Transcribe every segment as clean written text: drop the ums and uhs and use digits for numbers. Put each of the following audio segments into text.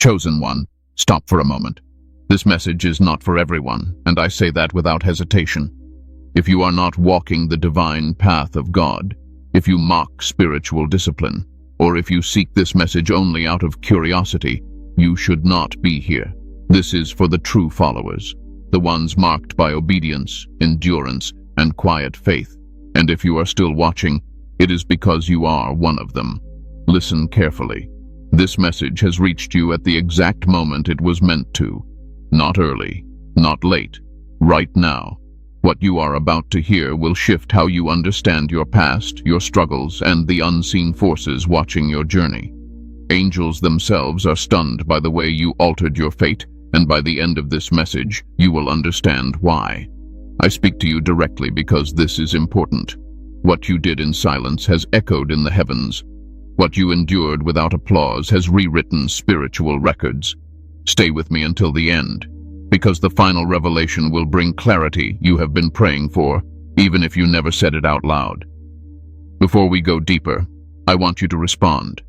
Chosen one, stop for a moment. This message is not for everyone, and I say that without hesitation. If you are not walking the divine path of God, if you mock spiritual discipline, or if you seek this message only out of curiosity, you should not be here. This is for the true followers, the ones marked by obedience, endurance, and quiet faith. And if you are still watching, it is because you are one of them. Listen carefully. This message has reached you at the exact moment it was meant to. Not early, not late, right now. What you are about to hear will shift how you understand your past, your struggles, and the unseen forces watching your journey. Angels themselves are stunned by the way you altered your fate, and by the end of this message, you will understand why. I speak to you directly because this is important. What you did in silence has echoed in the heavens. What you endured without applause has rewritten spiritual records. Stay with me until the end, because the final revelation will bring clarity you have been praying for, even if you never said it out loud. Before we go deeper, I want you to respond.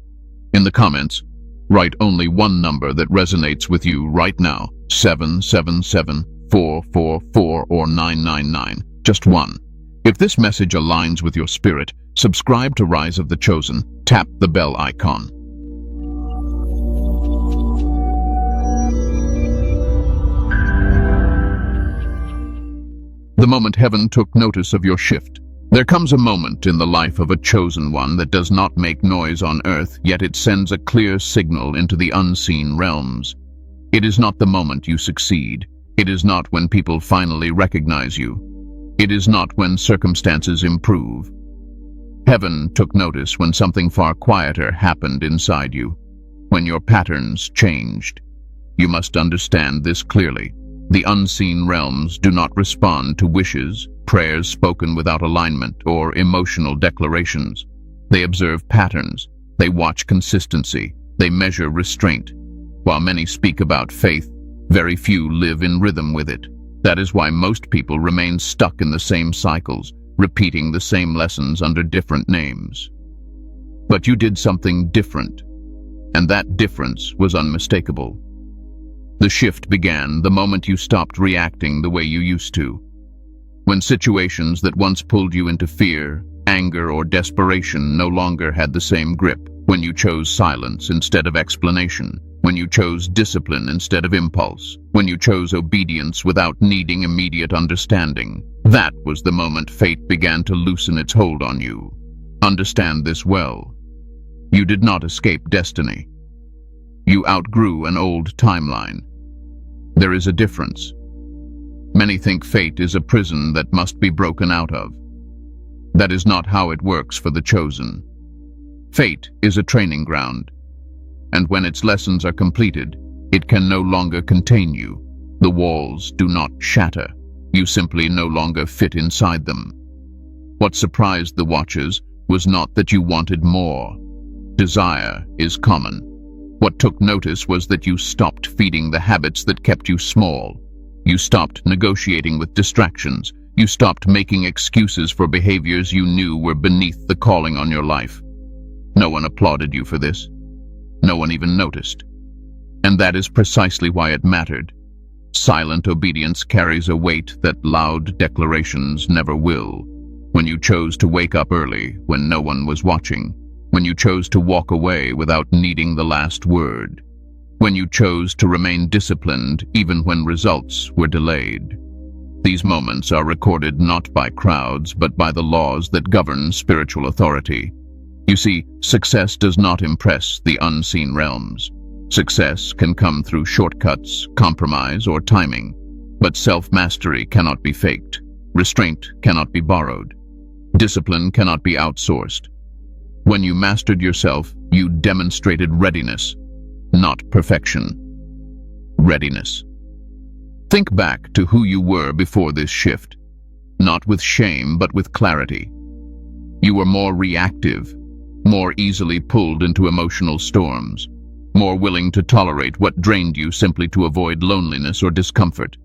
In the comments, write only one number that resonates with you right now: 777, 444, or 999. Just one. If this message aligns with your spirit, subscribe to Rise of the Chosen. Tap the bell icon. The moment heaven took notice of your shift. There comes a moment in the life of a chosen one that does not make noise on earth, yet it sends a clear signal into the unseen realms. It is not the moment you succeed. It is not when people finally recognize you. It is not when circumstances improve. Heaven took notice when something far quieter happened inside you, when your patterns changed. You must understand this clearly. The unseen realms do not respond to wishes, prayers spoken without alignment, or emotional declarations. They observe patterns. They watch consistency. They measure restraint. While many speak about faith, very few live in rhythm with it. That is why most people remain stuck in the same cycles, repeating the same lessons under different names. But you did something different, and that difference was unmistakable. The shift began the moment you stopped reacting the way you used to. When situations that once pulled you into fear, anger, or desperation no longer had the same grip, when you chose silence instead of explanation, when you chose discipline instead of impulse, when you chose obedience without needing immediate understanding, that was the moment fate began to loosen its hold on you. Understand this well. You did not escape destiny. You outgrew an old timeline. There is a difference. Many think fate is a prison that must be broken out of. That is not how it works for the chosen. Fate is a training ground, and when its lessons are completed, it can no longer contain you. The walls do not shatter. You simply no longer fit inside them. What surprised the watchers was not that you wanted more. Desire is common. What took notice was that you stopped feeding the habits that kept you small. You stopped negotiating with distractions. You stopped making excuses for behaviors you knew were beneath the calling on your life. No one applauded you for this. No one even noticed. And that is precisely why it mattered. Silent obedience carries a weight that loud declarations never will. When you chose to wake up early when no one was watching, when you chose to walk away without needing the last word, when you chose to remain disciplined even when results were delayed. These moments are recorded not by crowds but by the laws that govern spiritual authority. You see, success does not impress the unseen realms. Success can come through shortcuts, compromise, or timing, but self-mastery cannot be faked. Restraint cannot be borrowed. Discipline cannot be outsourced. When you mastered yourself, you demonstrated readiness, not perfection. Readiness. Think back to who you were before this shift, not with shame but with clarity. You were more reactive, more easily pulled into emotional storms, more willing to tolerate what drained you simply to avoid loneliness or discomfort.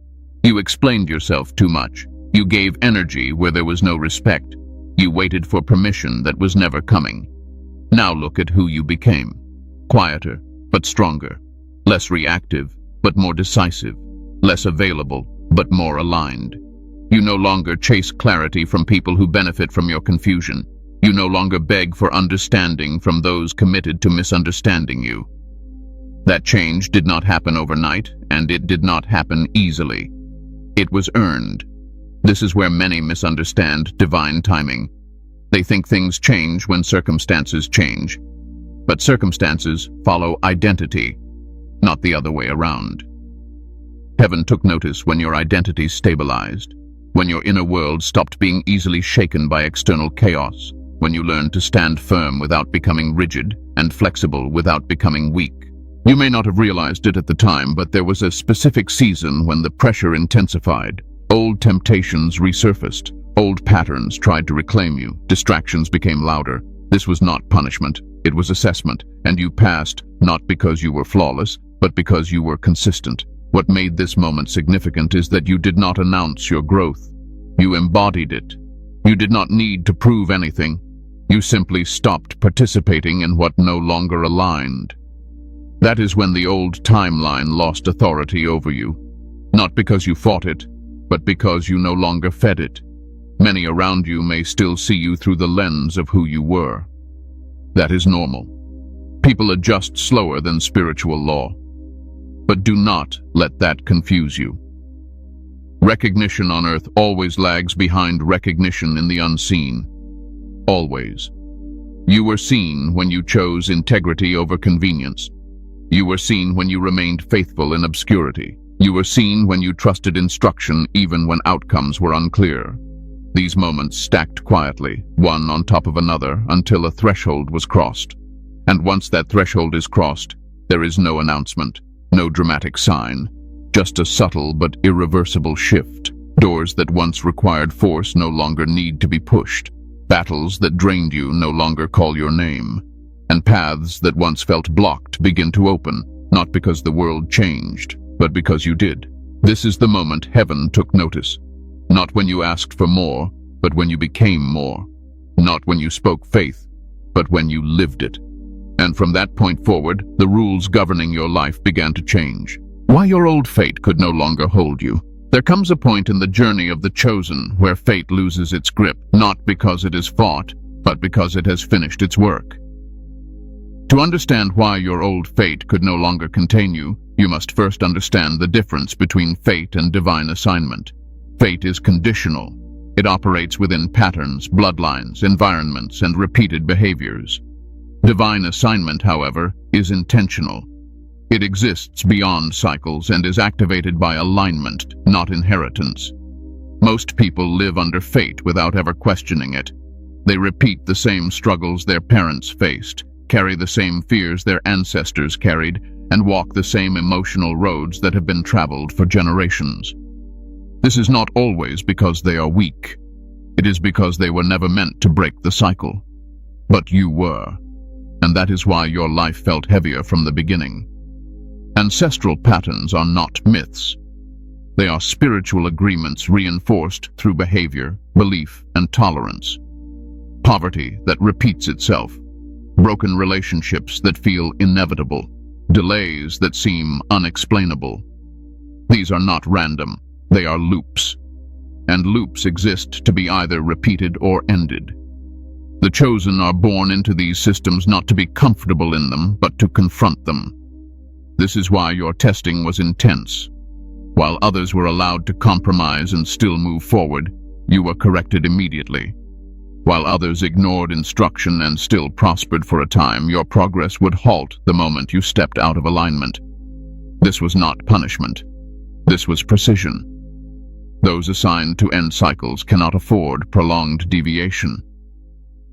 You explained yourself too much. You gave energy where there was no respect. You waited for permission that was never coming. Now look at who you became. Quieter, but stronger. less reactive, but more decisive, less available, but more aligned. You no longer chase clarity from people who benefit from your confusion. You no longer beg for understanding from those committed to misunderstanding you. That change did not happen overnight, and it did not happen easily. It was earned. This is where many misunderstand divine timing. They think things change when circumstances change. But circumstances follow identity, not the other way around. Heaven took notice when your identity stabilized, when your inner world stopped being easily shaken by external chaos, when you learned to stand firm without becoming rigid and flexible without becoming weak. You may not have realized it at the time, but there was a specific season when the pressure intensified. Old temptations resurfaced. Old patterns tried to reclaim you. Distractions became louder. This was not punishment. It was assessment, and you passed not because you were flawless, but because you were consistent. What made this moment significant is that you did not announce your growth. You embodied it. You did not need to prove anything. You simply stopped participating in what no longer aligned. That is when the old timeline lost authority over you. Not because you fought it, but because you no longer fed it. Many around you may still see you through the lens of who you were. That is normal. People adjust slower than spiritual law. But do not let that confuse you. Recognition on earth always lags behind recognition in the unseen. Always. You were seen when you chose integrity over convenience. You were seen when you remained faithful in obscurity. You were seen when you trusted instruction even when outcomes were unclear. These moments stacked quietly, one on top of another, until a threshold was crossed. And once that threshold is crossed, there is no announcement, no dramatic sign, just a subtle but irreversible shift. Doors that once required force no longer need to be pushed. Battles that drained you no longer call your name. And paths that once felt blocked begin to open, not because the world changed, but because you did. This is the moment heaven took notice. Not when you asked for more, but when you became more. Not when you spoke faith, but when you lived it. And from that point forward, the rules governing your life began to change. Why your old fate could no longer hold you. There comes a point in the journey of the chosen where fate loses its grip, not because it is fought, but because it has finished its work. To understand why your old fate could no longer contain you, you must first understand the difference between fate and divine assignment. Fate is conditional. It operates within patterns, bloodlines, environments, and repeated behaviors. Divine assignment, however, is intentional. It exists beyond cycles and is activated by alignment, not inheritance. Most people live under fate without ever questioning it. They repeat the same struggles their parents faced, carry the same fears their ancestors carried, and walk the same emotional roads that have been traveled for generations. This is not always because they are weak. It is because they were never meant to break the cycle. But you were, and that is why your life felt heavier from the beginning. Ancestral patterns are not myths. They are spiritual agreements reinforced through behavior, belief, and tolerance. Poverty that repeats itself. Broken relationships that feel inevitable. Delays that seem unexplainable. These are not random. They are loops. And loops exist to be either repeated or ended. The chosen are born into these systems not to be comfortable in them, but to confront them. This is why your testing was intense. While others were allowed to compromise and still move forward, you were corrected immediately. While others ignored instruction and still prospered for a time, your progress would halt the moment you stepped out of alignment. This was not punishment. This was precision. Those assigned to end cycles cannot afford prolonged deviation.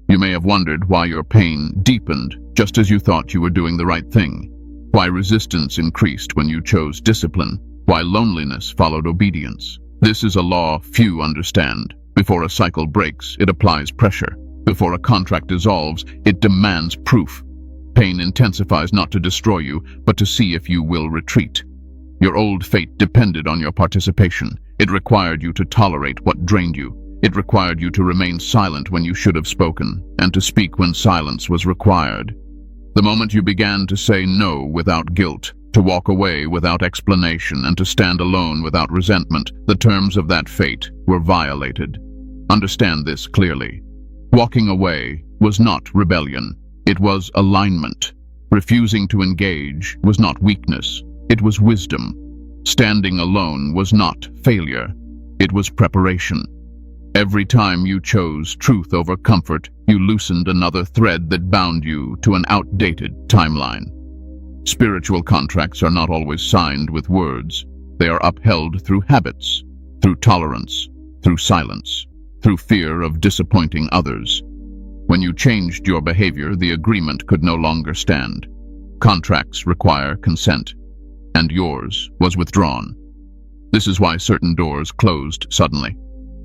You may have wondered why your pain deepened just as you thought you were doing the right thing, why resistance increased when you chose discipline, why loneliness followed obedience. This is a law few understand. Before a cycle breaks, it applies pressure. Before a contract dissolves, it demands proof. Pain intensifies not to destroy you, but to see if you will retreat. Your old fate depended on your participation. It required you to tolerate what drained you. It required you to remain silent when you should have spoken, and to speak when silence was required. The moment you began to say no without guilt, to walk away without explanation and to stand alone without resentment. The terms of that fate were violated. Understand this clearly. Walking away was not rebellion. It was alignment. Refusing to engage was not weakness. It was wisdom. Standing alone was not failure. It was preparation. Every time you chose truth over comfort, you loosened another thread that bound you to an outdated timeline. Spiritual contracts are not always signed with words. They are upheld through habits, through tolerance, through silence, through fear of disappointing others. When you changed your behavior, the agreement could no longer stand. Contracts require consent, and yours was withdrawn. This is why certain doors closed suddenly,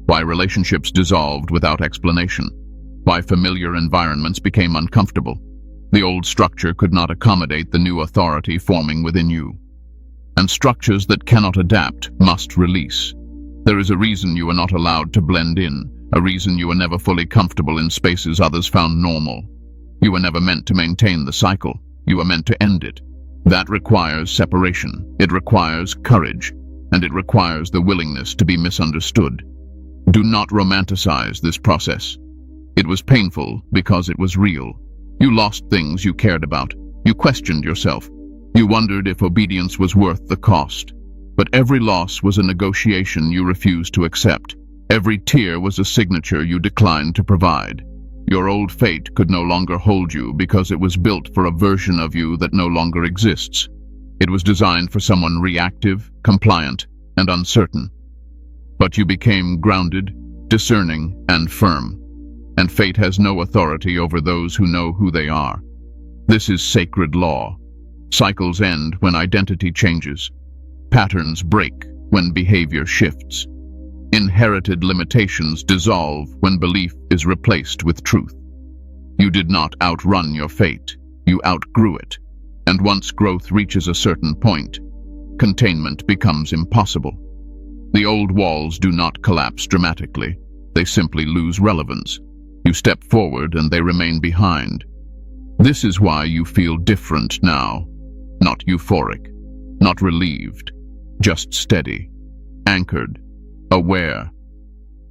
why relationships dissolved without explanation, why familiar environments became uncomfortable. The old structure could not accommodate the new authority forming within you. And structures that cannot adapt must release. There is a reason you are not allowed to blend in, a reason you were never fully comfortable in spaces others found normal. You were never meant to maintain the cycle. You were meant to end it. That requires separation. It requires courage, and it requires the willingness to be misunderstood. Do not romanticize this process. It was painful because it was real. You lost things you cared about. You questioned yourself. You wondered if obedience was worth the cost. But every loss was a negotiation you refused to accept. Every tear was a signature you declined to provide. Your old fate could no longer hold you because it was built for a version of you that no longer exists. It was designed for someone reactive, compliant, and uncertain. But you became grounded, discerning, and firm. And fate has no authority over those who know who they are. This is sacred law. Cycles end when identity changes. Patterns break when behavior shifts. Inherited limitations dissolve when belief is replaced with truth. You did not outrun your fate. You outgrew it. And once growth reaches a certain point, containment becomes impossible. The old walls do not collapse dramatically. They simply lose relevance. You step forward and they remain behind. This is why you feel different now. Not euphoric, not relieved, just steady, anchored, aware.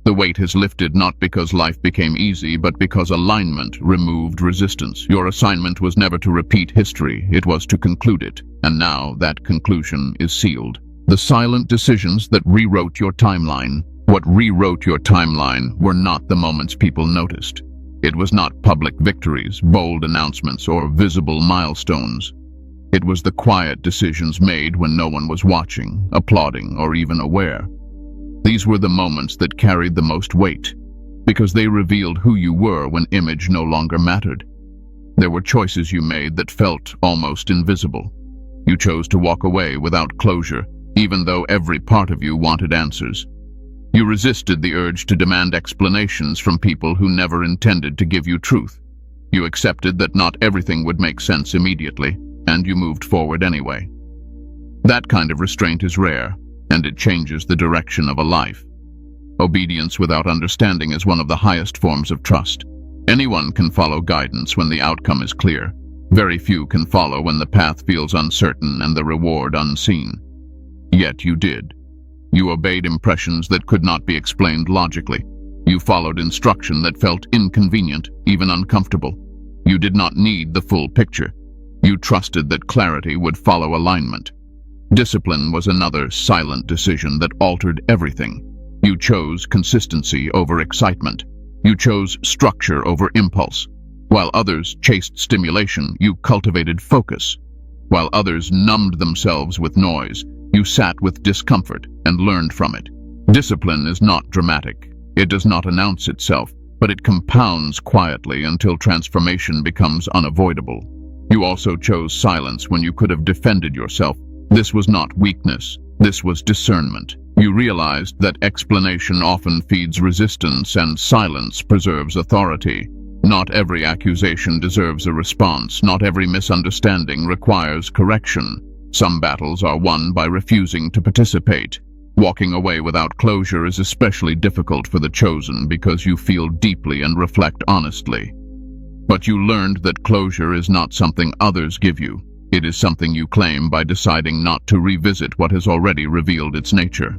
The weight has lifted not because life became easy, but because alignment removed resistance. Your assignment was never to repeat history, it was to conclude it, and now that conclusion is sealed. The silent decisions that rewrote your timeline. What rewrote your timeline were not the moments people noticed. It was not public victories, bold announcements, or visible milestones. It was the quiet decisions made when no one was watching, applauding, or even aware. These were the moments that carried the most weight, because they revealed who you were when image no longer mattered. There were choices you made that felt almost invisible. You chose to walk away without closure, even though every part of you wanted answers. You resisted the urge to demand explanations from people who never intended to give you truth. You accepted that not everything would make sense immediately, and you moved forward anyway. That kind of restraint is rare, and it changes the direction of a life. Obedience without understanding is one of the highest forms of trust. Anyone can follow guidance when the outcome is clear. Very few can follow when the path feels uncertain and the reward unseen. Yet you did. You obeyed impressions that could not be explained logically. You followed instruction that felt inconvenient, even uncomfortable. You did not need the full picture. You trusted that clarity would follow alignment. Discipline was another silent decision that altered everything. You chose consistency over excitement. You chose structure over impulse. While others chased stimulation, you cultivated focus. While others numbed themselves with noise, you sat with discomfort and learned from it. Discipline is not dramatic. It does not announce itself, but it compounds quietly until transformation becomes unavoidable. You also chose silence when you could have defended yourself. This was not weakness. This was discernment. You realized that explanation often feeds resistance and silence preserves authority. Not every accusation deserves a response. Not every misunderstanding requires correction. Some battles are won by refusing to participate. Walking away without closure is especially difficult for the chosen because you feel deeply and reflect honestly. But you learned that closure is not something others give you. It is something you claim by deciding not to revisit what has already revealed its nature.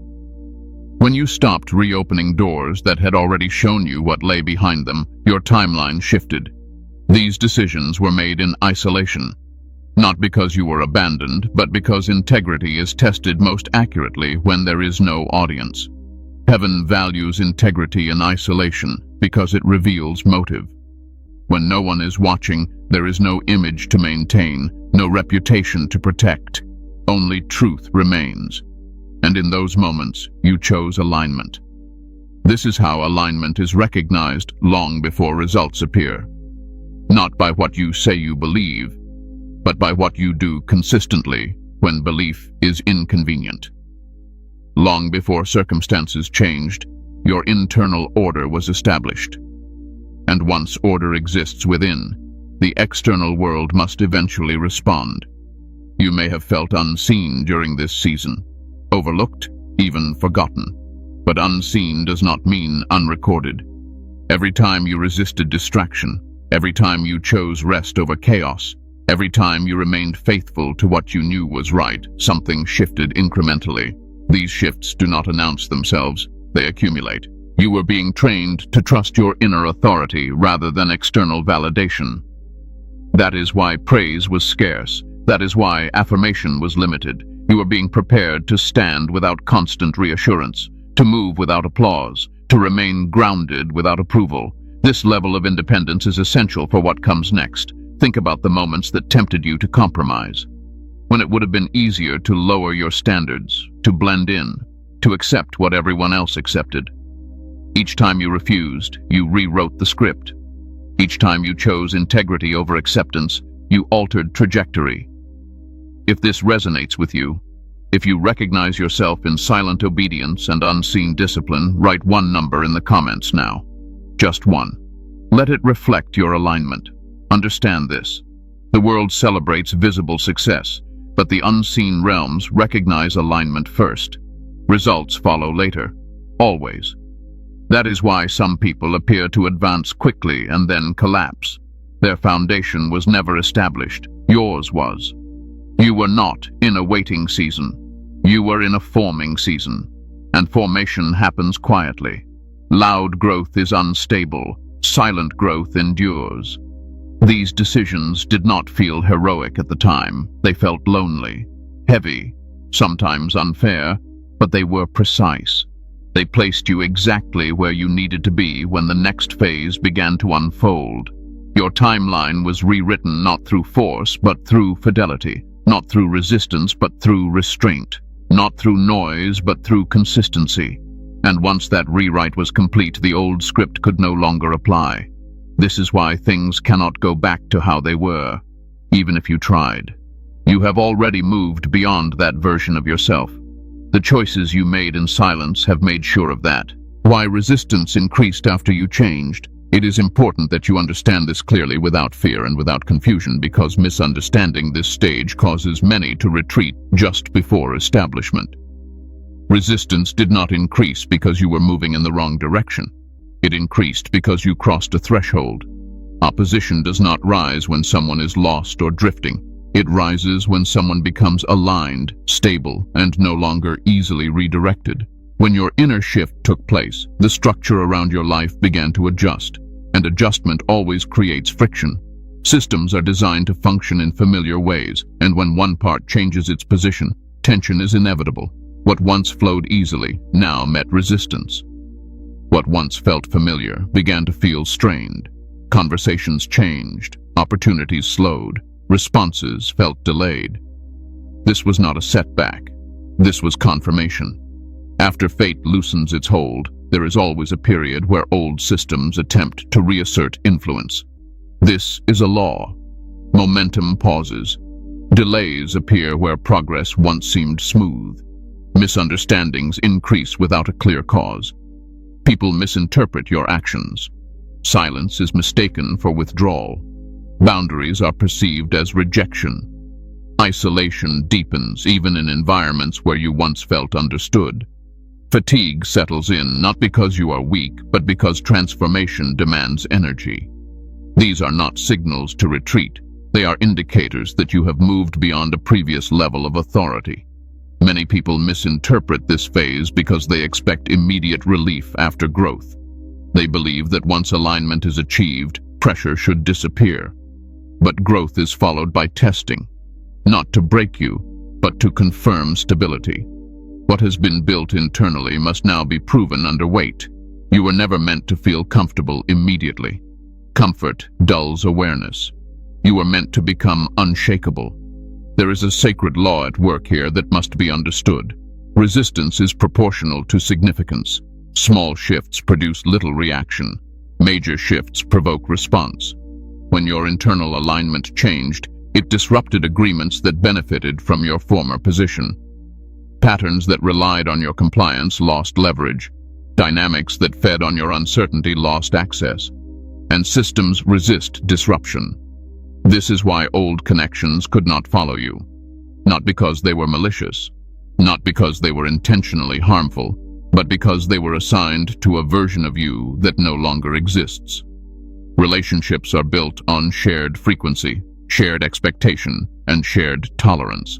When you stopped reopening doors that had already shown you what lay behind them, your timeline shifted. These decisions were made in isolation, not because you were abandoned, but because integrity is tested most accurately when there is no audience. Heaven values integrity in isolation because it reveals motive. When no one is watching, there is no image to maintain, no reputation to protect. Only truth remains. And in those moments, you chose alignment. This is how alignment is recognized long before results appear. Not by what you say you believe, but by what you do consistently when belief is inconvenient. Long before circumstances changed, your internal order was established. And once order exists within, the external world must eventually respond. You may have felt unseen during this season, overlooked, even forgotten. But unseen does not mean unrecorded. Every time you resisted distraction, every time you chose rest over chaos, every time you remained faithful to what you knew was right, something shifted incrementally. These shifts do not announce themselves, they accumulate. You were being trained to trust your inner authority rather than external validation. That is why praise was scarce. That is why affirmation was limited. You were being prepared to stand without constant reassurance, to move without applause, to remain grounded without approval. This level of independence is essential for what comes next. Think about the moments that tempted you to compromise, when it would have been easier to lower your standards, to blend in, to accept what everyone else accepted. Each time you refused, you rewrote the script. Each time you chose integrity over acceptance, you altered trajectory. If this resonates with you, if you recognize yourself in silent obedience and unseen discipline, write one number in the comments now. Just one. Let it reflect your alignment. Understand this. The world celebrates visible success, but the unseen realms recognize alignment first. Results follow later. Always. That is why some people appear to advance quickly and then collapse. Their foundation was never established. Yours was. You were not in a waiting season. You were in a forming season. And formation happens quietly. Loud growth is unstable. Silent growth endures. These decisions did not feel heroic at the time. They felt lonely, heavy, sometimes unfair, but they were precise. They placed you exactly where you needed to be when the next phase began to unfold. Your timeline was rewritten not through force, but through fidelity. Not through resistance, but through restraint. Not through noise, but through consistency. And once that rewrite was complete, the old script could no longer apply. This is why things cannot go back to how they were, even if you tried. You have already moved beyond that version of yourself. The choices you made in silence have made sure of that. Why resistance increased after you changed? It is important that you understand this clearly without fear and without confusion, because misunderstanding this stage causes many to retreat just before establishment. Resistance did not increase because you were moving in the wrong direction. It increased because you crossed a threshold. Opposition does not rise when someone is lost or drifting. It rises when someone becomes aligned, stable, and no longer easily redirected. When your inner shift took place, the structure around your life began to adjust, and adjustment always creates friction. Systems are designed to function in familiar ways, and when one part changes its position, tension is inevitable. What once flowed easily now met resistance. What once felt familiar began to feel strained. Conversations changed, opportunities slowed, responses felt delayed. This was not a setback. This was confirmation. After fate loosens its hold, there is always a period where old systems attempt to reassert influence. This is a law. Momentum pauses. Delays appear where progress once seemed smooth. Misunderstandings increase without a clear cause. People misinterpret your actions. Silence is mistaken for withdrawal. Boundaries are perceived as rejection. Isolation deepens even in environments where you once felt understood. Fatigue settles in not because you are weak, but because transformation demands energy. These are not signals to retreat. They are indicators that you have moved beyond a previous level of authority. Many people misinterpret this phase because they expect immediate relief after growth. They believe that once alignment is achieved, pressure should disappear. But growth is followed by testing, not to break you, but to confirm stability. What has been built internally must now be proven under weight. You were never meant to feel comfortable immediately. Comfort dulls awareness. You were meant to become unshakable. There is a sacred law at work here that must be understood. Resistance is proportional to significance. Small shifts produce little reaction. Major shifts provoke response. When your internal alignment changed, it disrupted agreements that benefited from your former position. Patterns that relied on your compliance lost leverage. Dynamics that fed on your uncertainty lost access. And systems resist disruption. This is why old connections could not follow you. Not because they were malicious, not because they were intentionally harmful, but because they were assigned to a version of you that no longer exists. Relationships are built on shared frequency, shared expectation, and shared tolerance.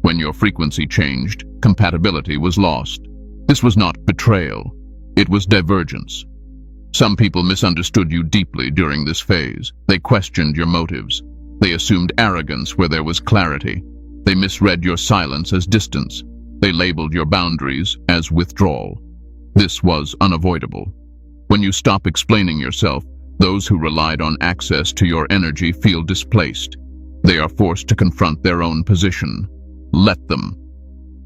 When your frequency changed, compatibility was lost. This was not betrayal, it was divergence. Some people misunderstood you deeply during this phase. They questioned your motives. They assumed arrogance where there was clarity. They misread your silence as distance. They labeled your boundaries as withdrawal. This was unavoidable. When you stop explaining yourself, those who relied on access to your energy feel displaced. They are forced to confront their own position. Let them.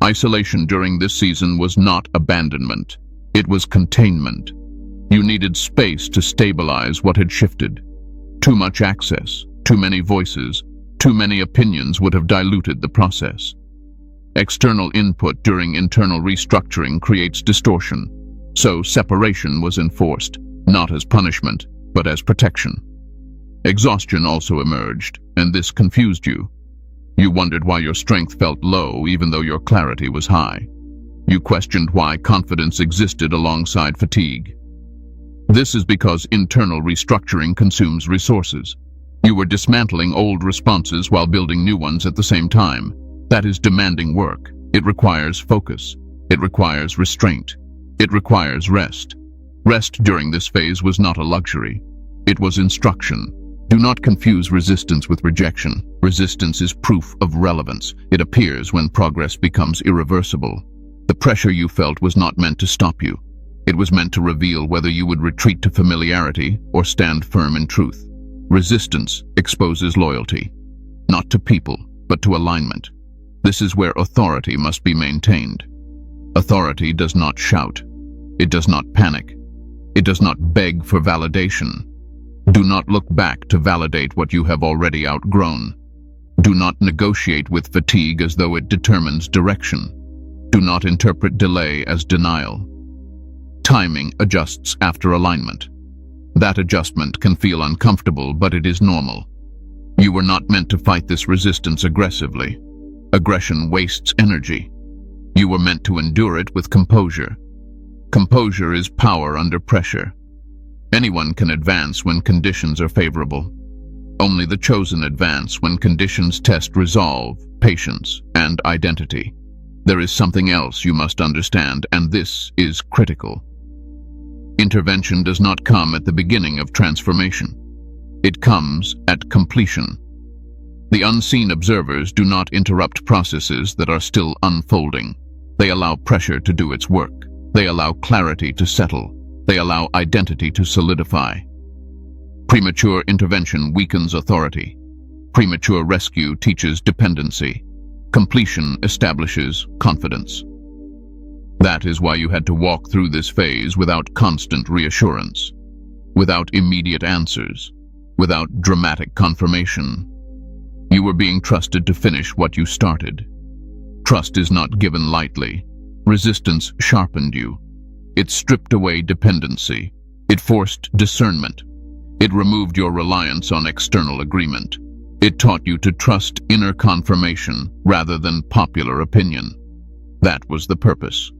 Isolation during this season was not abandonment. It was containment. You needed space to stabilize what had shifted. Too much access, too many voices, too many opinions would have diluted the process. External input during internal restructuring creates distortion, so separation was enforced, not as punishment, but as protection. Exhaustion also emerged, and this confused you. You wondered why your strength felt low even though your clarity was high. You questioned why confidence existed alongside fatigue. This is because internal restructuring consumes resources. You were dismantling old responses while building new ones at the same time. That is demanding work. It requires focus. It requires restraint. It requires rest. Rest during this phase was not a luxury. It was instruction. Do not confuse resistance with rejection. Resistance is proof of relevance. It appears when progress becomes irreversible. The pressure you felt was not meant to stop you. It was meant to reveal whether you would retreat to familiarity or stand firm in truth. Resistance exposes loyalty, not to people, but to alignment. This is where authority must be maintained. Authority does not shout. It does not panic. It does not beg for validation. Do not look back to validate what you have already outgrown. Do not negotiate with fatigue as though it determines direction. Do not interpret delay as denial. Timing adjusts after alignment. That adjustment can feel uncomfortable, but it is normal. You were not meant to fight this resistance aggressively. Aggression wastes energy. You were meant to endure it with composure. Composure is power under pressure. Anyone can advance when conditions are favorable. Only the chosen advance when conditions test resolve, patience, and identity. There is something else you must understand, and this is critical. Intervention does not come at the beginning of transformation. It comes at completion. The unseen observers do not interrupt processes that are still unfolding. They allow pressure to do its work. They allow clarity to settle. They allow identity to solidify. Premature intervention weakens authority. Premature rescue teaches dependency. Completion establishes confidence. That is why you had to walk through this phase without constant reassurance, without immediate answers, without dramatic confirmation. You were being trusted to finish what you started. Trust is not given lightly. Resistance sharpened you. It stripped away dependency. It forced discernment. It removed your reliance on external agreement. It taught you to trust inner confirmation rather than popular opinion. That was the purpose.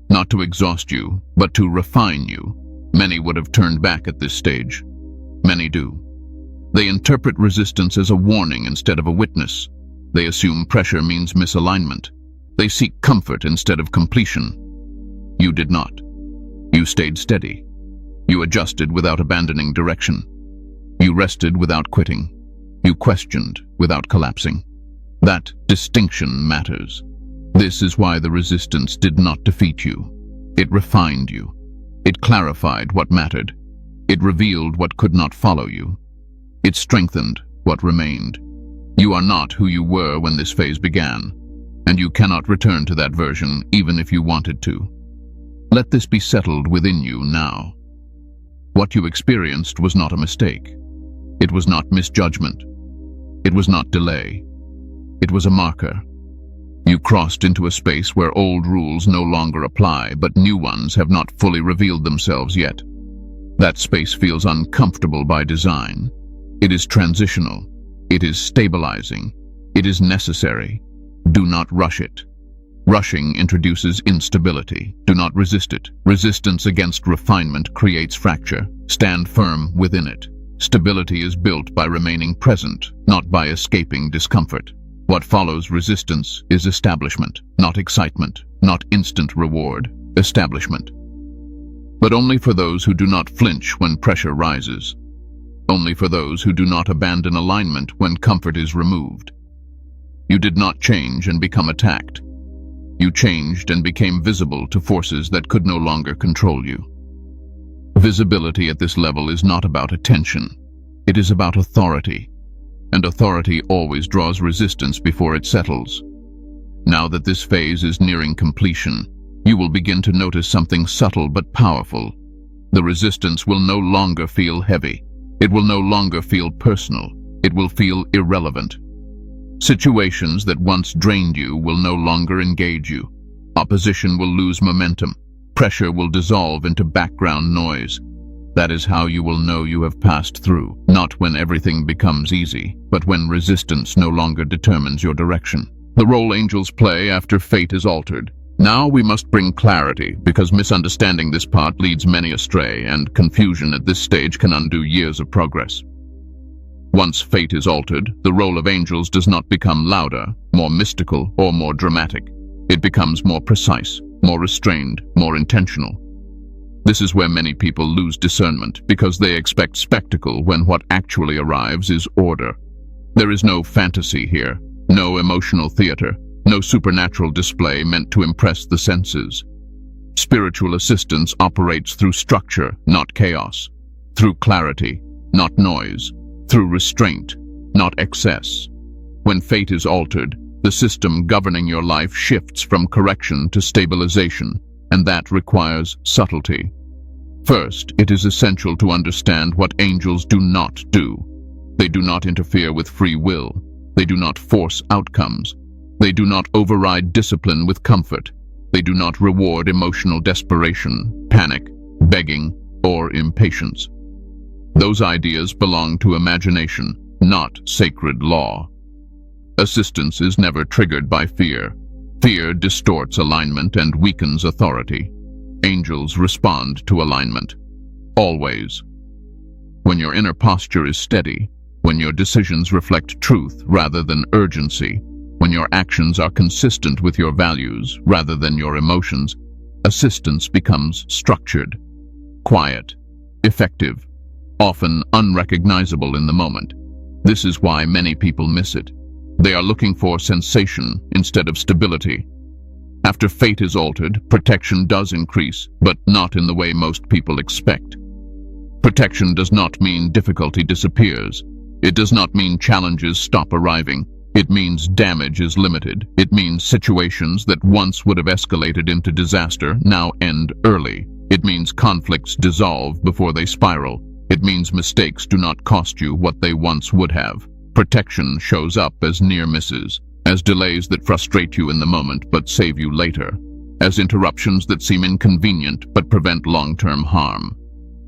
Not to exhaust you, but to refine you. Many would have turned back at this stage. Many do. They interpret resistance as a warning instead of a witness. They assume pressure means misalignment. They seek comfort instead of completion. You did not. You stayed steady. You adjusted without abandoning direction. You rested without quitting. You questioned without collapsing. That distinction matters. This is why the resistance did not defeat you. It refined you. It clarified what mattered. It revealed what could not follow you. It strengthened what remained. You are not who you were when this phase began, and you cannot return to that version even if you wanted to. Let this be settled within you now. What you experienced was not a mistake. It was not misjudgment. It was not delay. It was a marker. You crossed into a space where old rules no longer apply, but new ones have not fully revealed themselves yet. That space feels uncomfortable by design. It is transitional. It is stabilizing. It is necessary. Do not rush it. Rushing introduces instability. Do not resist it. Resistance against refinement creates fracture. Stand firm within it. Stability is built by remaining present, not by escaping discomfort. What follows resistance is establishment, not excitement, not instant reward. Establishment. But only for those who do not flinch when pressure rises. Only for those who do not abandon alignment when comfort is removed. You did not change and become attacked. You changed and became visible to forces that could no longer control you. Visibility at this level is not about attention. It is about authority. And authority always draws resistance before it settles. Now that this phase is nearing completion, you will begin to notice something subtle but powerful. The resistance will no longer feel heavy. It will no longer feel personal. It will feel irrelevant. Situations that once drained you will no longer engage you. Opposition will lose momentum. Pressure will dissolve into background noise. That is how you will know you have passed through, not when everything becomes easy, but when resistance no longer determines your direction. The role angels play after fate is altered. Now we must bring clarity, because misunderstanding this part leads many astray, and confusion at this stage can undo years of progress. Once fate is altered, the role of angels does not become louder, more mystical, or more dramatic. It becomes more precise, more restrained, more intentional. This is where many people lose discernment, because they expect spectacle when what actually arrives is order. There is no fantasy here, no emotional theater, no supernatural display meant to impress the senses. Spiritual assistance operates through structure, not chaos, through clarity, not noise, through restraint, not excess. When fate is altered, the system governing your life shifts from correction to stabilization, and that requires subtlety. First, it is essential to understand what angels do not do. They do not interfere with free will. They do not force outcomes. They do not override discipline with comfort. They do not reward emotional desperation, panic, begging, or impatience. Those ideas belong to imagination, not sacred law. Assistance is never triggered by fear. Fear distorts alignment and weakens authority. Angels respond to alignment. Always. When your inner posture is steady, when your decisions reflect truth rather than urgency, when your actions are consistent with your values rather than your emotions, assistance becomes structured, quiet, effective, often unrecognizable in the moment. This is why many people miss it. They are looking for sensation instead of stability. After fate is altered, protection does increase, but not in the way most people expect. Protection does not mean difficulty disappears. It does not mean challenges stop arriving. It means damage is limited. It means situations that once would have escalated into disaster now end early. It means conflicts dissolve before they spiral. It means mistakes do not cost you what they once would have. Protection shows up as near misses, as delays that frustrate you in the moment but save you later, as interruptions that seem inconvenient but prevent long-term harm.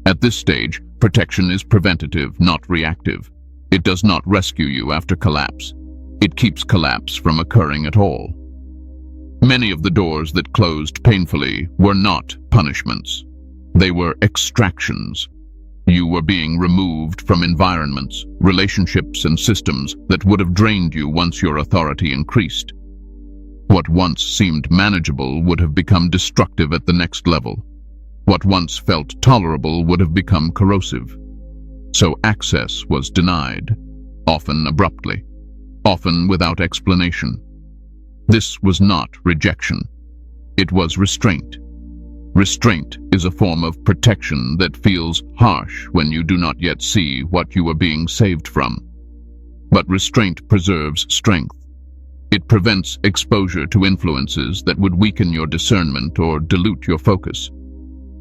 At this stage, protection is preventative, not reactive. It does not rescue you after collapse. It keeps collapse from occurring at all. Many of the doors that closed painfully were not punishments. They were extractions. You were being removed from environments, relationships, and systems that would have drained you once your authority increased. What once seemed manageable would have become destructive at the next level. What once felt tolerable would have become corrosive. So access was denied, often abruptly, often without explanation. This was not rejection. It was restraint. Restraint is a form of protection that feels harsh when you do not yet see what you are being saved from. But restraint preserves strength. It prevents exposure to influences that would weaken your discernment or dilute your focus.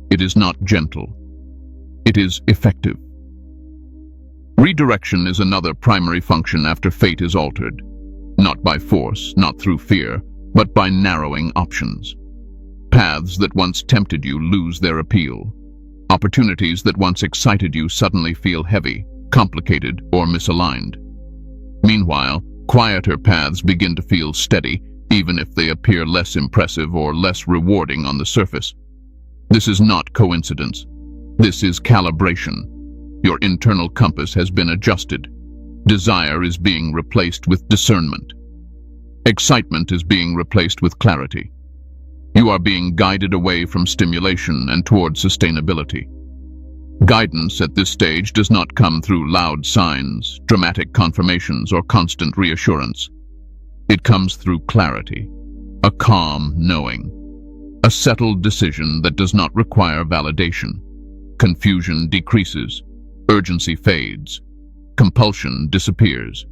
It is not gentle. It is effective. Redirection is another primary function after fate is altered, not by force, not through fear, but by narrowing options. Paths that once tempted you lose their appeal. Opportunities that once excited you suddenly feel heavy, complicated, or misaligned. Meanwhile, quieter paths begin to feel steady, even if they appear less impressive or less rewarding on the surface. This is not coincidence. This is calibration. Your internal compass has been adjusted. Desire is being replaced with discernment. Excitement is being replaced with clarity. You are being guided away from stimulation and toward sustainability. Guidance at this stage does not come through loud signs, dramatic confirmations, or constant reassurance. It comes through clarity, a calm knowing, a settled decision that does not require validation. Confusion decreases, urgency fades, compulsion disappears.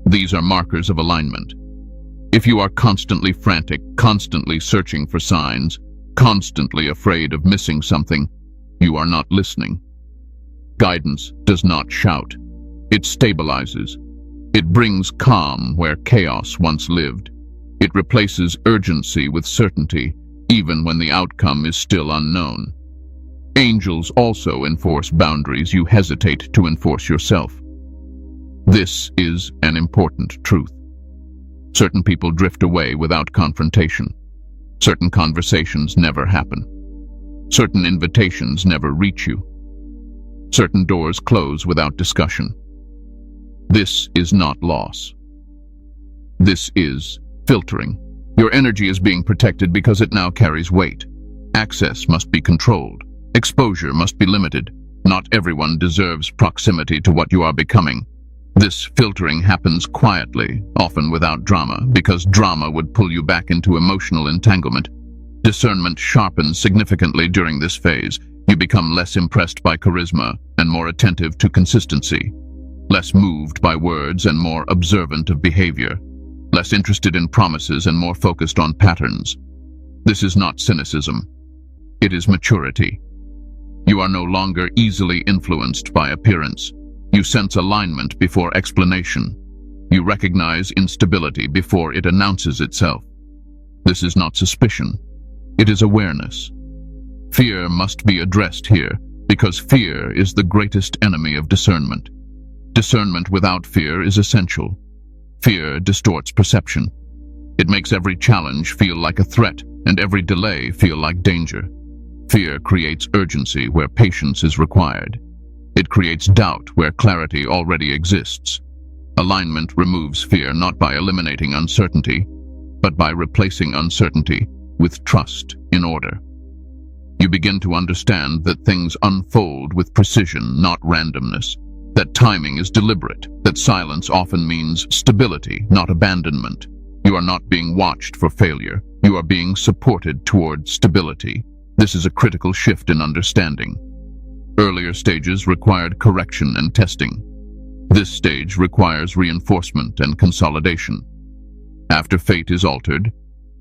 These are markers of alignment. If you are constantly frantic, constantly searching for signs, constantly afraid of missing something, you are not listening. Guidance does not shout. It stabilizes. It brings calm where chaos once lived. It replaces urgency with certainty, even when the outcome is still unknown. Angels also enforce boundaries you hesitate to enforce yourself. This is an important truth. Certain people drift away without confrontation. Certain conversations never happen. Certain invitations never reach you. Certain doors close without discussion. This is not loss. This is filtering. Your energy is being protected because it now carries weight. Access must be controlled. Exposure must be limited. Not everyone deserves proximity to what you are becoming. This filtering happens quietly, often without drama, because drama would pull you back into emotional entanglement. Discernment sharpens significantly during this phase. You become less impressed by charisma and more attentive to consistency, less moved by words and more observant of behavior, less interested in promises and more focused on patterns. This is not cynicism. It is maturity. You are no longer easily influenced by appearance. You sense alignment before explanation. You recognize instability before it announces itself. This is not suspicion. It is awareness. Fear must be addressed here, because fear is the greatest enemy of discernment. Discernment without fear is essential. Fear distorts perception. It makes every challenge feel like a threat, and every delay feel like danger. Fear creates urgency where patience is required. It creates doubt where clarity already exists. Alignment removes fear not by eliminating uncertainty, but by replacing uncertainty with trust in order. You begin to understand that things unfold with precision, not randomness, that timing is deliberate, that silence often means stability, not abandonment. You are not being watched for failure. You are being supported toward stability. This is a critical shift in understanding. Earlier stages required correction and testing. This stage requires reinforcement and consolidation. After fate is altered,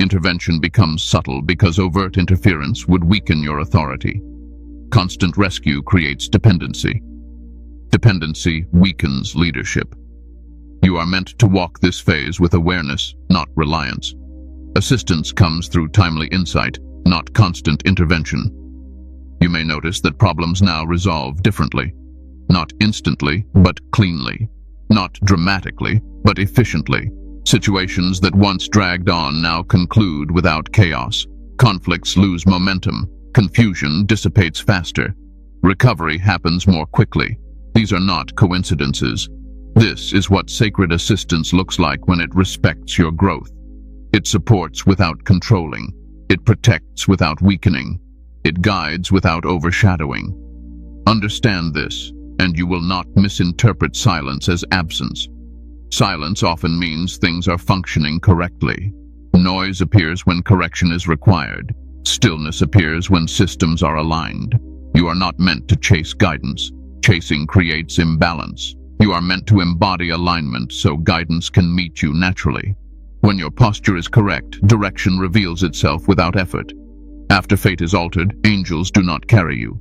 intervention becomes subtle because overt interference would weaken your authority. Constant rescue creates dependency. Dependency weakens leadership. You are meant to walk this phase with awareness, not reliance. Assistance comes through timely insight, not constant intervention. You may notice that problems now resolve differently. Not instantly, but cleanly. Not dramatically, but efficiently. Situations that once dragged on now conclude without chaos. Conflicts lose momentum. Confusion dissipates faster. Recovery happens more quickly. These are not coincidences. This is what sacred assistance looks like when it respects your growth. It supports without controlling. It protects without weakening. It guides without overshadowing. Understand this, and you will not misinterpret silence as absence. Silence often means things are functioning correctly. Noise appears when correction is required. Stillness appears when systems are aligned. You are not meant to chase guidance. Chasing creates imbalance. You are meant to embody alignment so guidance can meet you naturally. When your posture is correct, direction reveals itself without effort. After fate is altered, angels do not carry you.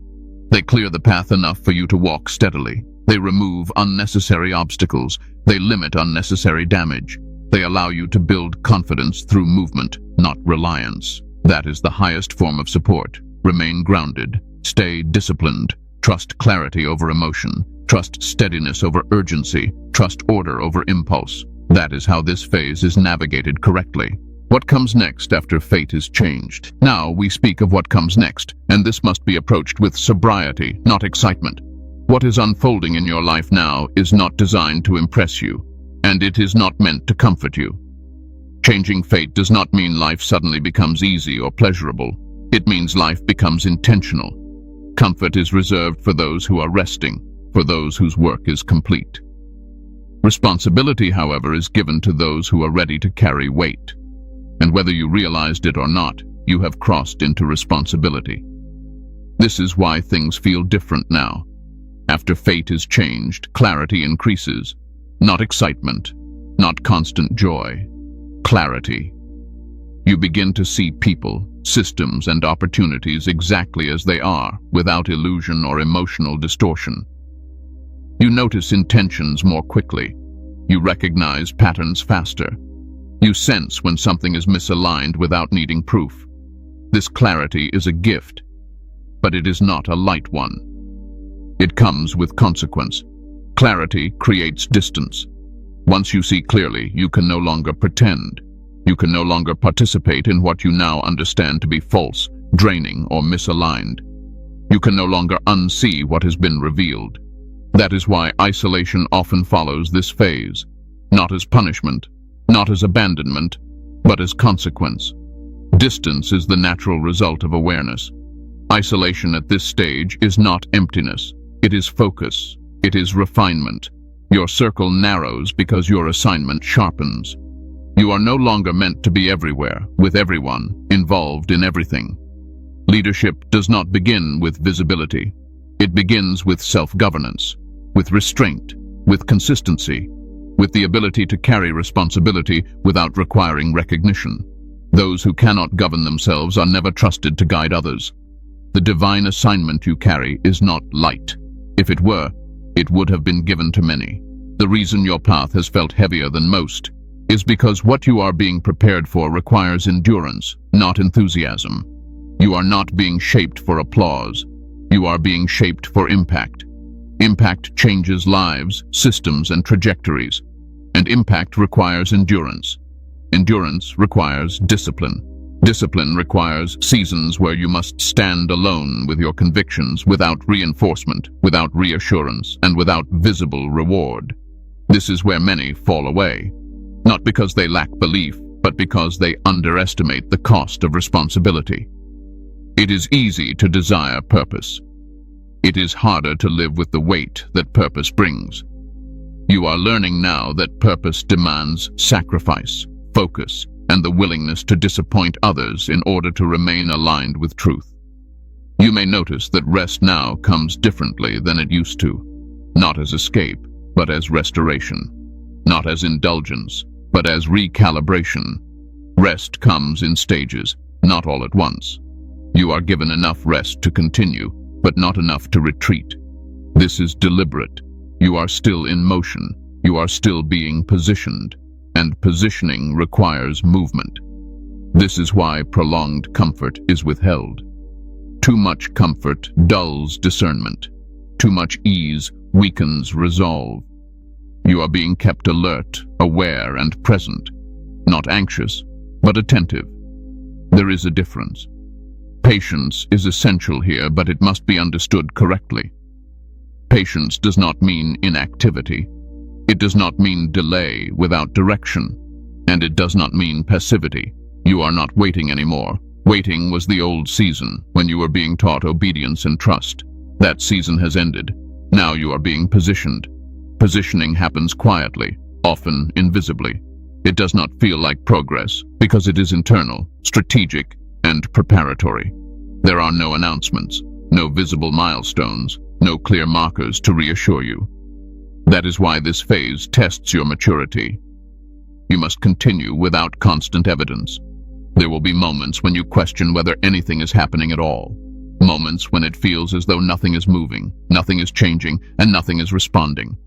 They clear the path enough for you to walk steadily. They remove unnecessary obstacles. They limit unnecessary damage. They allow you to build confidence through movement, not reliance. That is the highest form of support. Remain grounded. Stay disciplined. Trust clarity over emotion. Trust steadiness over urgency. Trust order over impulse. That is how this phase is navigated correctly. What comes next after fate is changed? Now we speak of what comes next, and this must be approached with sobriety, not excitement. What is unfolding in your life now is not designed to impress you, and it is not meant to comfort you. Changing fate does not mean life suddenly becomes easy or pleasurable. It means life becomes intentional. Comfort is reserved for those who are resting, for those whose work is complete. Responsibility, however, is given to those who are ready to carry weight. And whether you realized it or not, you have crossed into responsibility. This is why things feel different now. After fate is changed, clarity increases. Not excitement, not constant joy. Clarity. You begin to see people, systems, and opportunities exactly as they are, without illusion or emotional distortion. You notice intentions more quickly. You recognize patterns faster. You sense when something is misaligned without needing proof. This clarity is a gift, but it is not a light one. It comes with consequence. Clarity creates distance. Once you see clearly, you can no longer pretend. You can no longer participate in what you now understand to be false, draining, or misaligned. You can no longer unsee what has been revealed. That is why isolation often follows this phase, not as punishment, not as abandonment, but as consequence. Distance is the natural result of awareness. Isolation at this stage is not emptiness. It is focus. It is refinement. Your circle narrows because your assignment sharpens. You are no longer meant to be everywhere, with everyone, involved in everything. Leadership does not begin with visibility. It begins with self-governance, with restraint, with consistency, with the ability to carry responsibility without requiring recognition. Those who cannot govern themselves are never trusted to guide others. The divine assignment you carry is not light. If it were, it would have been given to many. The reason your path has felt heavier than most is because what you are being prepared for requires endurance, not enthusiasm. You are not being shaped for applause. You are being shaped for impact. Impact changes lives, systems, and trajectories. And impact requires endurance. Endurance requires discipline. Discipline requires seasons where you must stand alone with your convictions without reinforcement, without reassurance, and without visible reward. This is where many fall away, not because they lack belief, but because they underestimate the cost of responsibility. It is easy to desire purpose. It is harder to live with the weight that purpose brings. You are learning now that purpose demands sacrifice, focus, and the willingness to disappoint others in order to remain aligned with truth. You may notice that rest now comes differently than it used to, not as escape, but as restoration, not as indulgence, but as recalibration. Rest comes in stages, not all at once. You are given enough rest to continue, but not enough to retreat. This is deliberate. You are still in motion. You are still being positioned, and positioning requires movement. This is why prolonged comfort is withheld. Too much comfort dulls discernment. Too much ease weakens resolve. You are being kept alert, aware, and present, not anxious, but attentive. There is a difference. Patience is essential here, but it must be understood correctly. Patience does not mean inactivity. It does not mean delay without direction. And it does not mean passivity. You are not waiting anymore. Waiting was the old season, when you were being taught obedience and trust. That season has ended. Now you are being positioned. Positioning happens quietly, often invisibly. It does not feel like progress, because it is internal, strategic, and preparatory. There are no announcements, no visible milestones, no clear markers to reassure you. That is why this phase tests your maturity. You must continue without constant evidence. There will be moments when you question whether anything is happening at all. Moments when it feels as though nothing is moving, nothing is changing, and nothing is responding.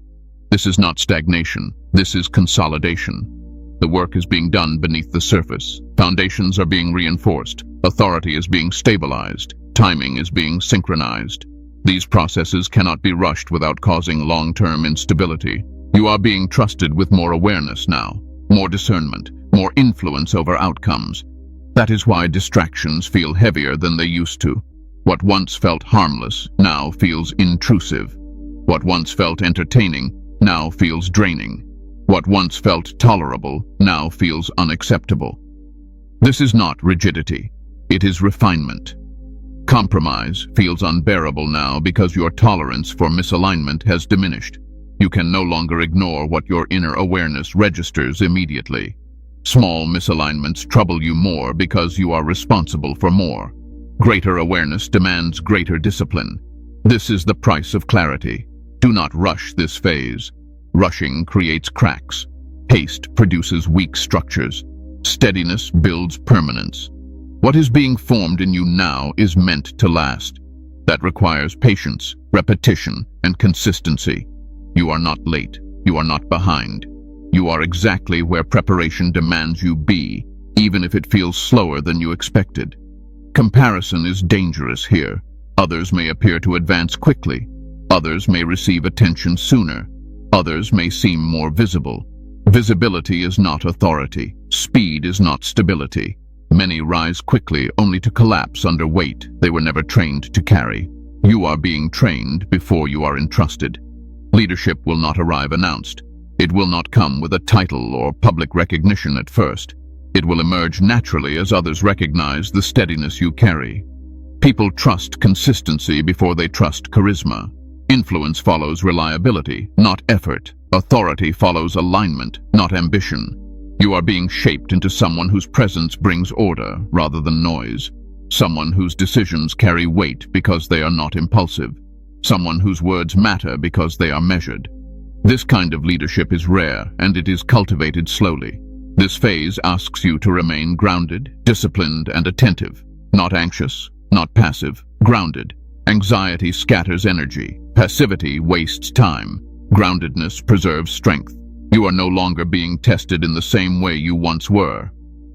This is not stagnation. This is consolidation. The work is being done beneath the surface. Foundations are being reinforced. Authority is being stabilized. Timing is being synchronized. These processes cannot be rushed without causing long-term instability. You are being trusted with more awareness now, more discernment, more influence over outcomes. That is why distractions feel heavier than they used to. What once felt harmless now feels intrusive. What once felt entertaining now feels draining. What once felt tolerable now feels unacceptable. This is not rigidity. It is refinement. Compromise feels unbearable now because your tolerance for misalignment has diminished. You can no longer ignore what your inner awareness registers immediately. Small misalignments trouble you more because you are responsible for more. Greater awareness demands greater discipline. This is the price of clarity. Do not rush this phase. Rushing creates cracks. Haste produces weak structures. Steadiness builds permanence. What is being formed in you now is meant to last. That requires patience, repetition, and consistency. You are not late. You are not behind. You are exactly where preparation demands you be, even if it feels slower than you expected. Comparison is dangerous here. Others may appear to advance quickly. Others may receive attention sooner. Others may seem more visible. Visibility is not authority. Speed is not stability. Many rise quickly only to collapse under weight they were never trained to carry. You are being trained before you are entrusted. Leadership will not arrive announced. It will not come with a title or public recognition at first. It will emerge naturally as others recognize the steadiness you carry. People trust consistency before they trust charisma. Influence follows reliability, not effort. Authority follows alignment, not ambition. You are being shaped into someone whose presence brings order rather than noise. Someone whose decisions carry weight because they are not impulsive. Someone whose words matter because they are measured. This kind of leadership is rare, and it is cultivated slowly. This phase asks you to remain grounded, disciplined, and attentive. Not anxious, not passive, grounded. Anxiety scatters energy. Passivity wastes time. Groundedness preserves strength. You are no longer being tested in the same way you once were.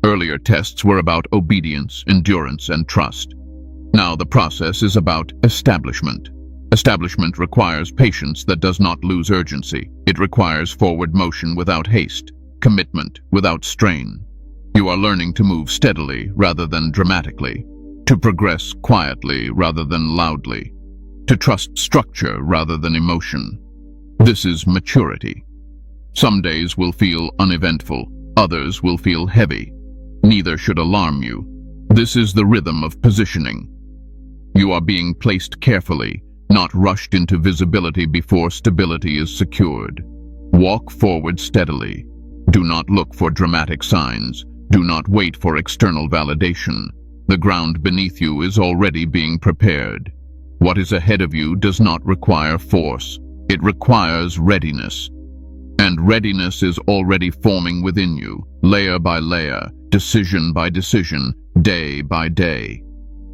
Earlier tests were about obedience, endurance, and trust. Now the process is about establishment. Establishment requires patience that does not lose urgency. It requires forward motion without haste, commitment without strain. You are learning to move steadily rather than dramatically, to progress quietly rather than loudly, to trust structure rather than emotion. This is maturity. Some days will feel uneventful, others will feel heavy. Neither should alarm you. This is the rhythm of positioning. You are being placed carefully, not rushed into visibility before stability is secured. Walk forward steadily. Do not look for dramatic signs. Do not wait for external validation. The ground beneath you is already being prepared. What is ahead of you does not require force. It requires readiness. And readiness is already forming within you, layer by layer, decision by decision, day by day.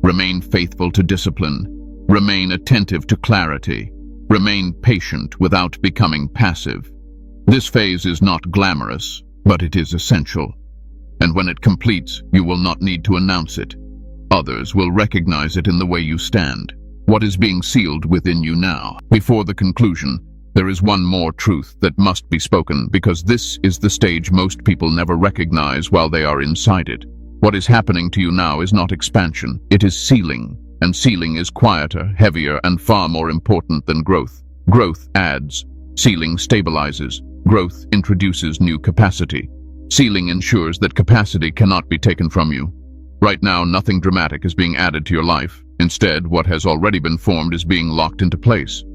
Remain faithful to discipline. Remain attentive to clarity. Remain patient without becoming passive. This phase is not glamorous, but it is essential. And when it completes, you will not need to announce it. Others will recognize it in the way you stand. What is being sealed within you now? Before the conclusion, there is one more truth that must be spoken, because this is the stage most people never recognize while they are inside it. What is happening to you now is not expansion, it is sealing, and sealing is quieter, heavier, and far more important than growth. Growth adds, sealing stabilizes, growth introduces new capacity. Sealing ensures that capacity cannot be taken from you. Right now, nothing dramatic is being added to your life. Instead, what has already been formed is being locked into place.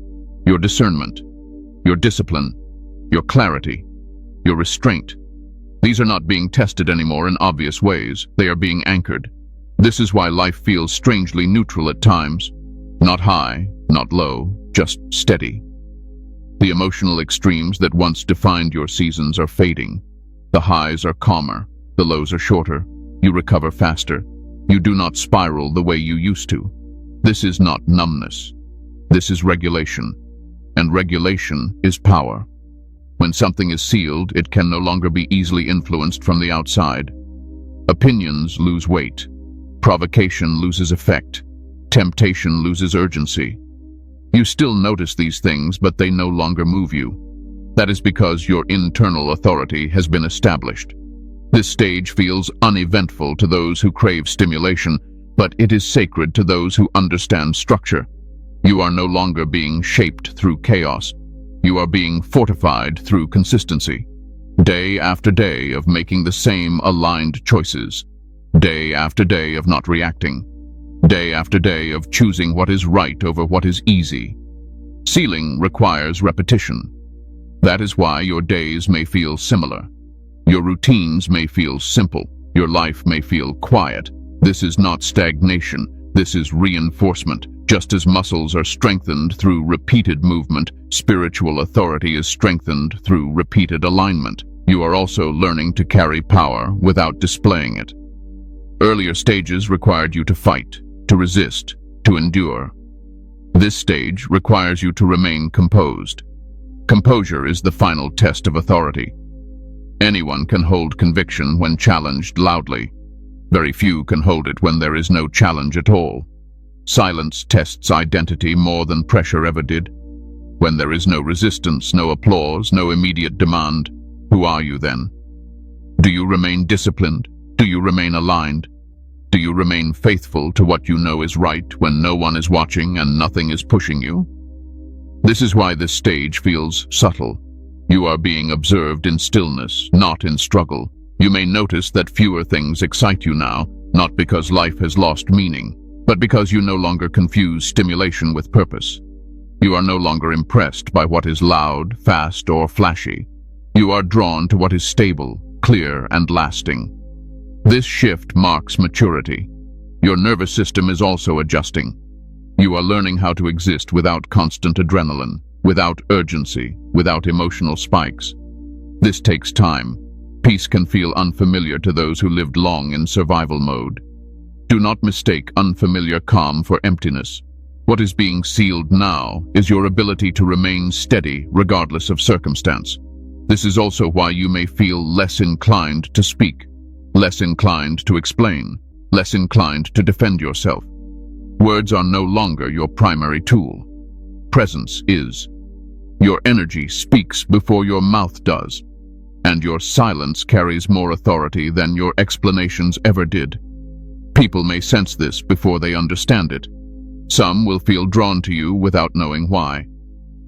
Your discernment, your discipline, your clarity, your restraint. These are not being tested anymore in obvious ways. They are being anchored. This is why life feels strangely neutral at times. Not high, not low, just steady. The emotional extremes that once defined your seasons are fading. The highs are calmer, the lows are shorter. You recover faster. You do not spiral the way you used to. This is not numbness. This is regulation. And regulation is power. When something is sealed, it can no longer be easily influenced from the outside. Opinions lose weight. Provocation loses effect. Temptation loses urgency. You still notice these things, but they no longer move you. That is because your internal authority has been established. This stage feels uneventful to those who crave stimulation, but it is sacred to those who understand structure. You are no longer being shaped through chaos. You are being fortified through consistency. Day after day of making the same aligned choices. Day after day of not reacting. Day after day of choosing what is right over what is easy. Sealing requires repetition. That is why your days may feel similar. Your routines may feel simple. Your life may feel quiet. This is not stagnation. This is reinforcement. Just as muscles are strengthened through repeated movement, spiritual authority is strengthened through repeated alignment. You are also learning to carry power without displaying it. Earlier stages required you to fight, to resist, to endure. This stage requires you to remain composed. Composure is the final test of authority. Anyone can hold conviction when challenged loudly. Very few can hold it when there is no challenge at all. Silence tests identity more than pressure ever did. When there is no resistance, no applause, no immediate demand, who are you then? Do you remain disciplined? Do you remain aligned? Do you remain faithful to what you know is right when no one is watching and nothing is pushing you? This is why this stage feels subtle. You are being observed in stillness, not in struggle. You may notice that fewer things excite you now, not because life has lost meaning, but because you no longer confuse stimulation with purpose. You are no longer impressed by what is loud, fast, or flashy. You are drawn to what is stable, clear, and lasting. This shift marks maturity. Your nervous system is also adjusting. You are learning how to exist without constant adrenaline, without urgency, without emotional spikes. This takes time. Peace can feel unfamiliar to those who lived long in survival mode. Do not mistake unfamiliar calm for emptiness. What is being sealed now is your ability to remain steady regardless of circumstance. This is also why you may feel less inclined to speak, less inclined to explain, less inclined to defend yourself. Words are no longer your primary tool. Presence is. Your energy speaks before your mouth does, and your silence carries more authority than your explanations ever did. People may sense this before they understand it. Some will feel drawn to you without knowing why.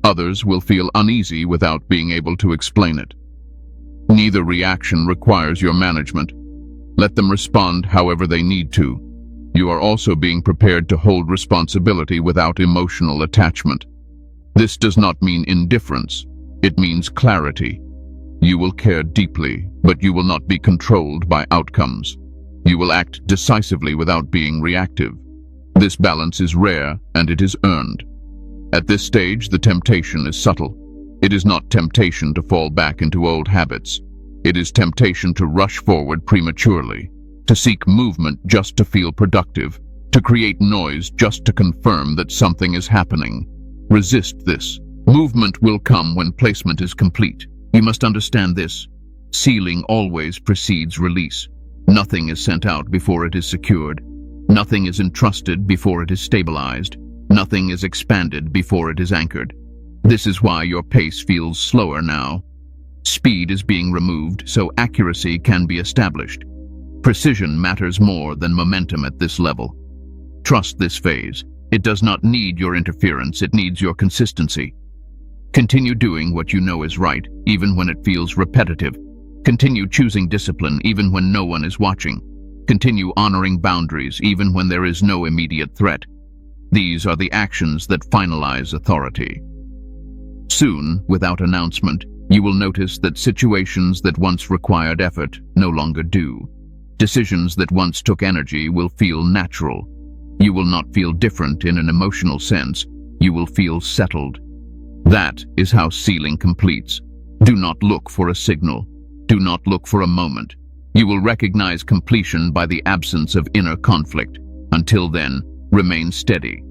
Others will feel uneasy without being able to explain it. Neither reaction requires your management. Let them respond however they need to. You are also being prepared to hold responsibility without emotional attachment. This does not mean indifference. It means clarity. You will care deeply, but you will not be controlled by outcomes. You will act decisively without being reactive. This balance is rare, and it is earned. At this stage, the temptation is subtle. It is not temptation to fall back into old habits. It is temptation to rush forward prematurely, to seek movement just to feel productive, to create noise just to confirm that something is happening. Resist this. Movement will come when placement is complete. You must understand this. Sealing always precedes release. Nothing is sent out before it is secured. Nothing is entrusted before it is stabilized. Nothing is expanded before it is anchored. This is why your pace feels slower now. Speed is being removed so accuracy can be established. Precision matters more than momentum at this level. Trust this phase. It does not need your interference, it needs your consistency. Continue doing what you know is right, even when it feels repetitive. Continue choosing discipline, even when no one is watching. Continue honoring boundaries, even when there is no immediate threat. These are the actions that finalize authority. Soon, without announcement, you will notice that situations that once required effort no longer do. Decisions that once took energy will feel natural. You will not feel different in an emotional sense. You will feel settled. That is how sealing completes. Do not look for a signal. Do not look for a moment. You will recognize completion by the absence of inner conflict. Until then, remain steady.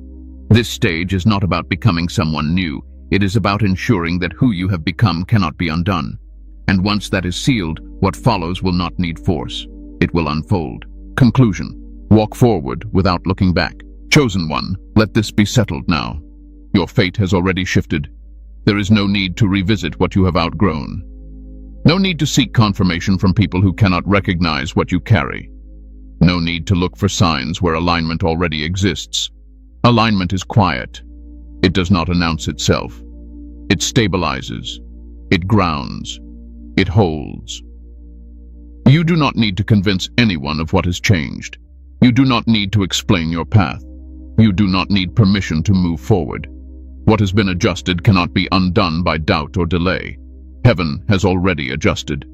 This stage is not about becoming someone new. It is about ensuring that who you have become cannot be undone. And once that is sealed, what follows will not need force. It will unfold. Conclusion. Walk forward without looking back. Chosen one, let this be settled now. Your fate has already shifted. There is no need to revisit what you have outgrown. No need to seek confirmation from people who cannot recognize what you carry. No need to look for signs where alignment already exists. Alignment is quiet. It does not announce itself. It stabilizes. It grounds. It holds. You do not need to convince anyone of what has changed. You do not need to explain your path. You do not need permission to move forward. What has been adjusted cannot be undone by doubt or delay. Heaven has already adjusted.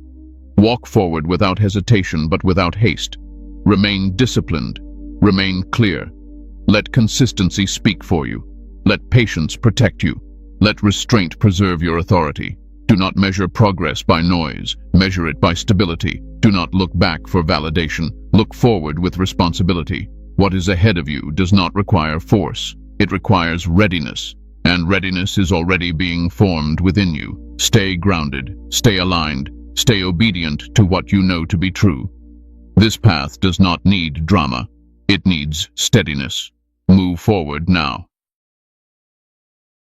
Walk forward without hesitation but without haste. Remain disciplined. Remain clear. Let consistency speak for you. Let patience protect you. Let restraint preserve your authority. Do not measure progress by noise. Measure it by stability. Do not look back for validation. Look forward with responsibility. What is ahead of you does not require force. It requires readiness. And readiness is already being formed within you. Stay grounded. Stay aligned. Stay obedient to what you know to be true. This path does not need drama. It needs steadiness. Move forward now.